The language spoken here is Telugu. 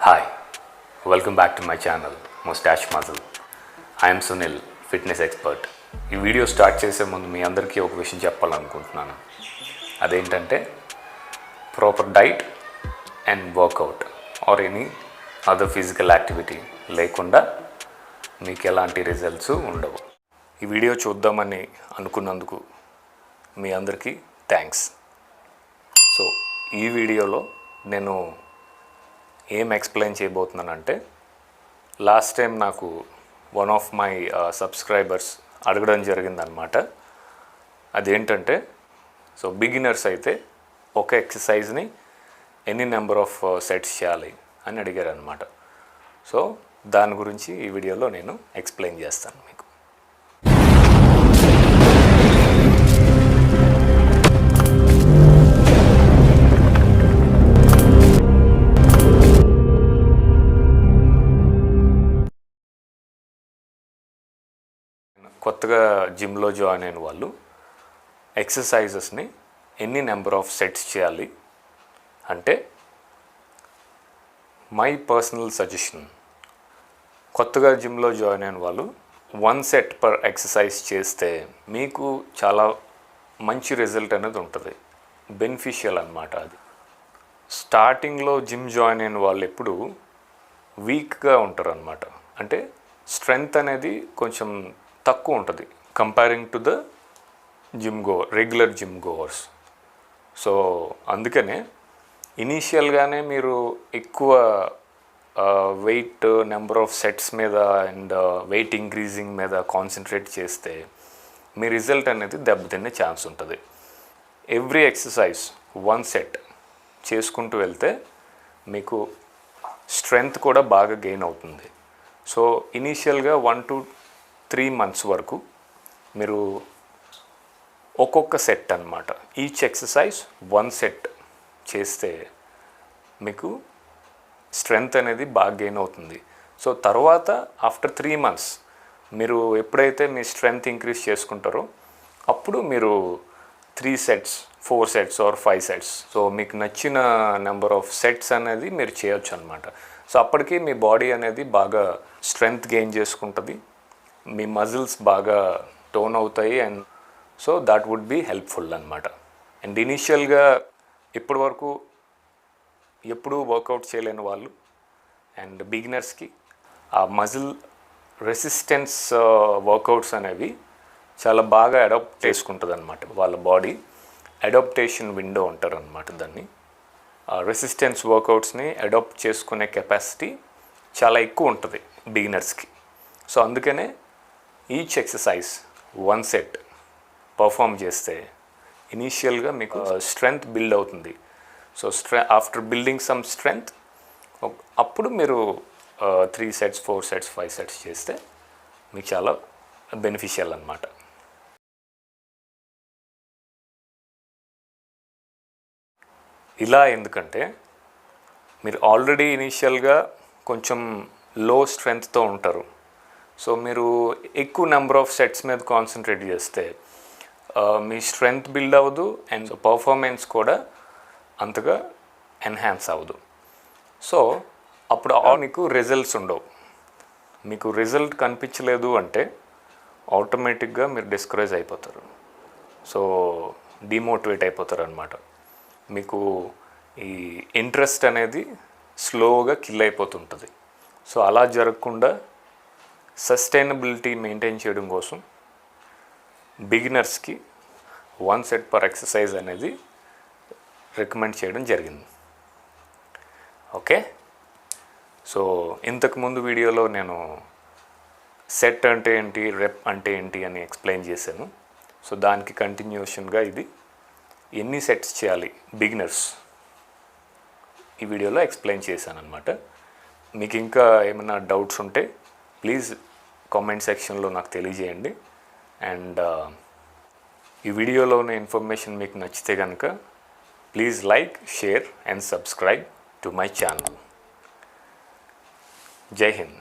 Hi, welcome back to my channel, Moustache Muscle. I am Sunil, fitness expert. ఈ వీడియో స్టార్ట్ చేసే ముందు మీ అందరికీ ఒక విషయం చెప్పాలనుకుంటున్నాను. అదేంటంటే proper diet and workout or any other physical activity లేకుండా మీకు ఎలాంటి రిజల్ట్స్ ఉండవు. ఈ వీడియో చూద్దామని అనుకున్నందుకు మీ అందరికీ థ్యాంక్స్. సో ఈ వీడియోలో నేను ఏం ఎక్స్ప్లెయిన్ చేయబోతున్నానంటే, లాస్ట్ టైం నాకు వన్ ఆఫ్ మై సబ్స్క్రైబర్స్ అడగడం జరిగిందనమాట. అదేంటంటే, సో బిగినర్స్ అయితే ఒక ఎక్సర్సైజ్ని ఎన్ని నెంబర్ ఆఫ్ సెట్స్ చేయాలి అని అడిగారు అనమాట. సో దాని గురించి ఈ వీడియోలో నేను ఎక్స్ప్లెయిన్ చేస్తాను మీకు. కొత్తగా జిమ్లో జాయిన్ అయిన వాళ్ళు ఎక్సర్సైజెస్ని ఎన్ని నెంబర్ ఆఫ్ సెట్స్ చేయాలి అంటే, మై పర్సనల్ సజెషన్, కొత్తగా జిమ్లో జాయిన్ అయిన వాళ్ళు 1 సెట్ పర్ ఎక్సర్సైజ్ చేస్తే మీకు చాలా మంచి రిజల్ట్ అనేది ఉంటుంది, బెనిఫిషియల్ అన్నమాట. అది స్టార్టింగ్లో జిమ్ జాయిన్ అయిన వాళ్ళు ఎప్పుడు వీక్గా ఉంటారు అన్నమాట. అంటే స్ట్రెంగ్త్ అనేది కొంచెం తక్కువ ఉంటుంది comparing to the regular gym goers. So అందుకనే ఇనీషియల్గానే మీరు ఎక్కువ వెయిట్ నెంబర్ ఆఫ్ సెట్స్ మీద అండ్ వెయిట్ ఇంక్రీజింగ్ మీద కాన్సన్ట్రేట్ చేస్తే మీ రిజల్ట్ అనేది దెబ్బతినే ఛాన్స్ ఉంటుంది. ఎవ్రీ ఎక్సర్సైజ్ 1 సెట్ చేసుకుంటూ వెళ్తే మీకు స్ట్రెంగ్త్ కూడా బాగా గెయిన్ అవుతుంది. సో ఇనీషియల్గా 1 to 3 months వరకు మీరు ఒక్కొక్క సెట్ అన్నమాట, ఈచ్ ఎక్సర్సైజ్ 1 సెట్ చేస్తే మీకు స్ట్రెంగ్త్ అనేది బాగా గెయిన్ అవుతుంది. సో తర్వాత ఆఫ్టర్ 3 months మీరు ఎప్పుడైతే మీ స్ట్రెంగ్త్ ఇంక్రీజ్ చేసుకుంటారో అప్పుడు మీరు 3 sets 4 sets or 5 sets, so మీకు నచ్చిన నెంబర్ ఆఫ్ సెట్స్ అనేది మీరు చేయొచ్చు అనమాట. సో అప్పటికి మీ బాడీ అనేది బాగా స్ట్రెంగ్త్ గెయిన్ చేసుకుంటుంది, మీ మజిల్స్ బాగా టోన్ అవుతాయి, and so that would be helpful అనమాట. అండ్ ఇనీషియల్గా ఇప్పటి వరకు ఎప్పుడూ వర్కౌట్ చేయలేని వాళ్ళు అండ్ బిగినర్స్కి ఆ మజిల్ రెసిస్టెన్స్ వర్కౌట్స్ అనేవి చాలా బాగా అడాప్ట్ చేసుకుంటుంది అనమాట. వాళ్ళ బాడీ అడాప్టేషన్ విండో అంటారు అనమాట దాన్ని. రెసిస్టెన్స్ వర్కౌట్స్ని అడాప్ట్ చేసుకునే కెపాసిటీ చాలా ఎక్కువ ఉంటుంది బిగినర్స్కి. సో అందుకనే ఈచ్ ఎక్సర్సైజ్ 1 సెట్ పర్ఫామ్ చేస్తే ఇనీషియల్గా మీకు స్ట్రెంగ్త్ బిల్డ్ అవుతుంది. So after building some strength అప్పుడు మీరు 3 సెట్స్ 4 సెట్స్ 5 సెట్స్ చేస్తే మీకు చాలా బెనిఫిషియల్ అన్నమాట. ఇలా ఎందుకంటే మీరు ఆల్రెడీ ఇనీషియల్గా కొంచెం లో స్ట్రెంగ్త్తో ఉంటారు. సో మీరు ఎక్కువ నెంబర్ ఆఫ్ సెట్స్ మీద కాన్సన్ట్రేట్ చేస్తే మీ స్ట్రెంగ్త్ బిల్డ్ అవ్వదు అండ్ పర్ఫార్మెన్స్ కూడా అంతగా ఎన్హాన్స్ అవ్వదు. సో అప్పుడు మీకు రిజల్ట్స్ ఉండవు. మీకు రిజల్ట్ కనిపించలేదు అంటే ఆటోమేటిక్గా మీరు డిస్కరేజ్ అయిపోతారు. సో డిమోటివేట్ అయిపోతారు అనమాట. మీకు ఈ ఇంట్రెస్ట్ అనేది స్లోగా కిల్ అయిపోతుంటుంది. సో అలా జరగకుండా సస్టైనబిలిటీ మెయింటైన్ చేయడం కోసం బిగినర్స్కి 1 సెట్ పర్ ఎక్సర్సైజ్ అనేది రికమెండ్ చేయడం జరిగింది. ఓకే, సో ఇంతకుముందు వీడియోలో నేను సెట్ అంటే ఏంటి, రెప్ అంటే ఏంటి అని ఎక్స్ప్లెయిన్ చేశాను. సో దానికి కంటిన్యూషన్గా ఇది ఎన్ని సెట్స్ చేయాలి బిగినర్స్ ఈ వీడియోలో ఎక్స్ప్లెయిన్ చేశాను అనమాట. మీకు ఇంకా ఏమైనా డౌట్స్ ఉంటే ప్లీజ్ కామెంట్ సెక్షన్లో నాకు తెలియజేయండి. అండ్ ఈ వీడియోలో ఉన్న ఇన్ఫర్మేషన్ మీకు నచ్చితే కనుక please like, share and subscribe to my channel. జై హింద్.